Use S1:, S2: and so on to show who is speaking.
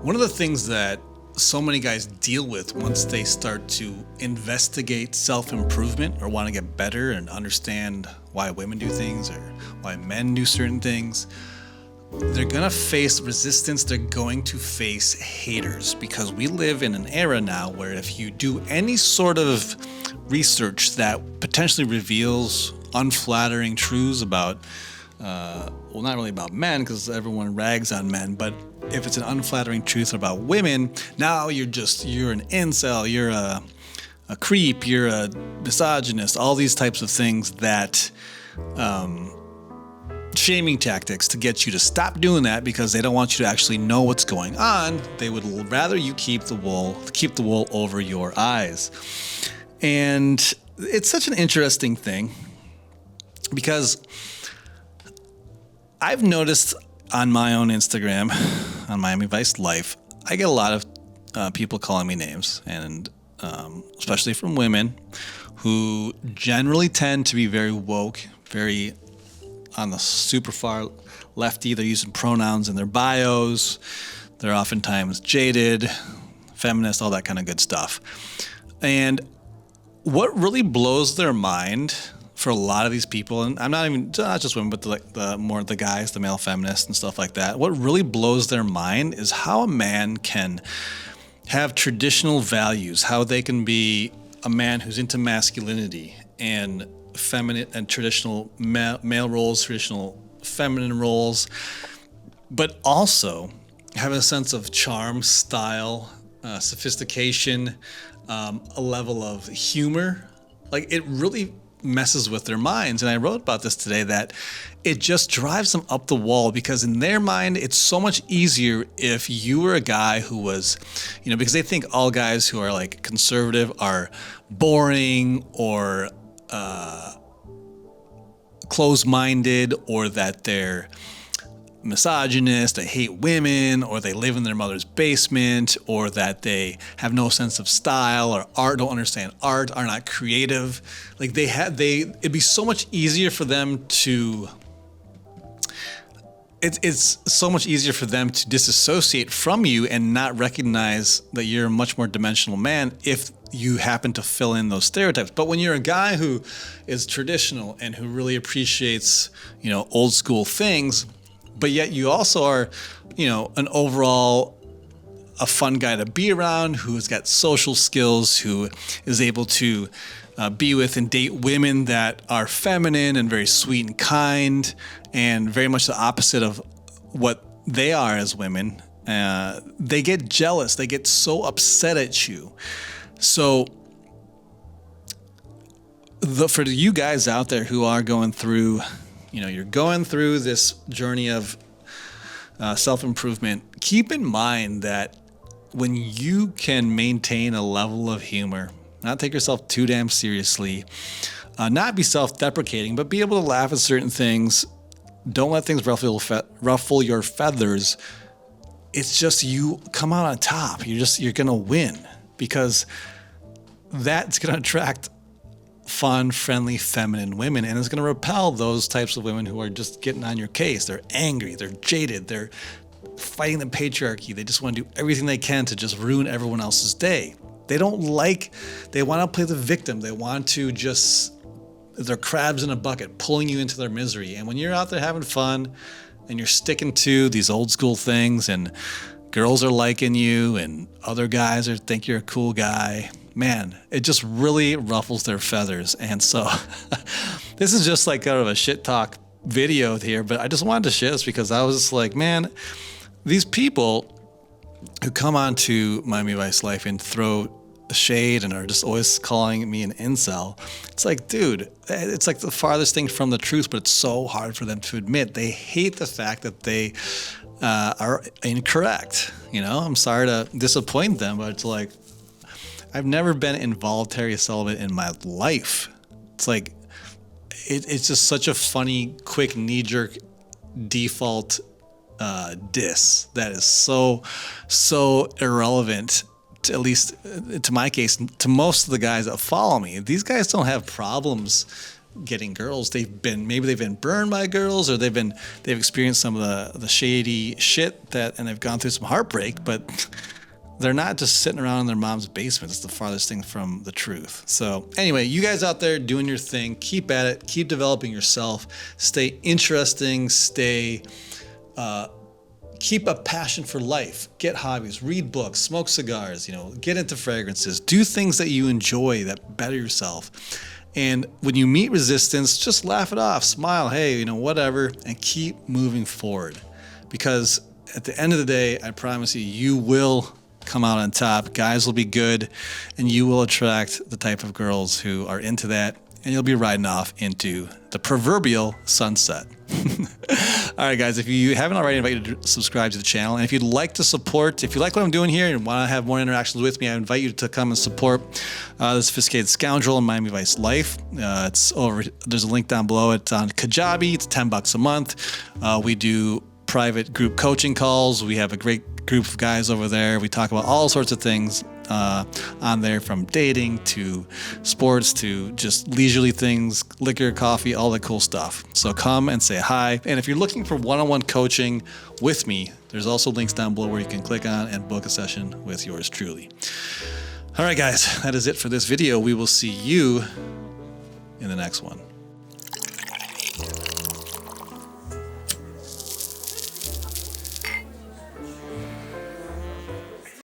S1: One of the things that so many guys deal with once they start to investigate self-improvement or want to get better and understand why women do things or why men do certain things, they're going to face resistance. They're going to face haters, because we live in an era now where if you do any sort of research that potentially reveals unflattering truths about, well, not really about men, because everyone rags on men, but if it's an unflattering truth about women, now you're an incel, you're a creep, you're a misogynist, all these types of things that, shaming tactics to get you to stop doing that, because they don't want you to actually know what's going on. They would rather you keep the wool over your eyes. And it's such an interesting thing, because I've noticed on my own Instagram, on Miami Vice Life, I get a lot of people calling me names, and especially from women who generally tend to be very woke, very on the super far lefty. They're using pronouns in their bios. They're oftentimes jaded, feminist, all that kind of good stuff. And what really blows their mind for a lot of these people, and I'm not just women, but the guys, the male feminists and stuff like that, what really blows their mind is how a man can have traditional values, how they can be a man who's into masculinity and feminine and traditional male roles, traditional feminine roles, but also have a sense of charm, style, sophistication, a level of humor. Like, it really messes with their minds. And I wrote about this today, that it just drives them up the wall, because in their mind, it's so much easier if you were a guy who was, because they think all guys who are like conservative are boring or closed-minded, or that they're misogynist, they hate women, or they live in their mother's basement, or that they have no sense of style or art, don't understand art, are not creative. Like it'd be so much easier for them to, it's so much easier for them to disassociate from you and not recognize that you're a much more dimensional man if you happen to fill in those stereotypes. But when you're a guy who is traditional and who really appreciates, old school things, but yet you also are, an overall a fun guy to be around, who's got social skills, who is able to be with and date women that are feminine and very sweet and kind, and very much the opposite of what they are as women, they get jealous. They get so upset at you. So for you guys out there who are going through, you're going through this journey of self-improvement, keep in mind that when you can maintain a level of humor, not take yourself too damn seriously, not be self-deprecating, but be able to laugh at certain things, don't let things ruffle your feathers. It's just, you come out on top. You're going to win, because that's going to attract fun, friendly, feminine women, and it's going to repel those types of women who are just getting on your case. They're angry, they're jaded, they're fighting the patriarchy. They just want to do everything they can to just ruin everyone else's day. They want to play the victim. They want to they're crabs in a bucket, pulling you into their misery. And when you're out there having fun and you're sticking to these old school things, and girls are liking you and other guys think you're a cool guy, man, it just really ruffles their feathers. And so this is just like kind of a shit talk video here, but I just wanted to share this because I was just like, man, these people who come on to Miami Vice Life and throw shade and are just always calling me an incel, it's like, dude, it's like the farthest thing from the truth, but it's so hard for them to admit. They hate the fact that they are incorrect. I'm sorry to disappoint them, but it's like, I've never been involuntary celibate in my life. It's like, it's just such a funny, quick, knee-jerk default diss that is so irrelevant, at least to my case, to most of the guys that follow me. These guys don't have problems getting girls. Maybe they've been burned by girls, or they've experienced some of the shady shit and they've gone through some heartbreak, but they're not just sitting around in their mom's basement. It's the farthest thing from the truth. So anyway, you guys out there doing your thing, keep at it, keep developing yourself, stay interesting, keep a passion for life, get hobbies, read books, smoke cigars, get into fragrances, do things that you enjoy that better yourself. And when you meet resistance, just laugh it off, smile, hey, whatever, and keep moving forward. Because at the end of the day, I promise you will come out on top. Guys will be good, and you will attract the type of girls who are into that, and you'll be riding off into the proverbial sunset. All right, guys, if you haven't already, I invite you to subscribe to the channel. And if you'd like to support, if you like what I'm doing here and want to have more interactions with me, I invite you to come and support the Sophisticated Scoundrel and Miami Vice Life. There's a link down below. It's on Kajabi. It's $10 a month. We do private group coaching calls. We have a great group of guys over there. We talk about all sorts of things on there, from dating to sports to just leisurely things, liquor, coffee, all the cool stuff. So come and say hi. And if you're looking for one-on-one coaching with me, there's also links down below where you can click on and book a session with yours truly. All right, guys, that is it for this video. We will see you in the next one.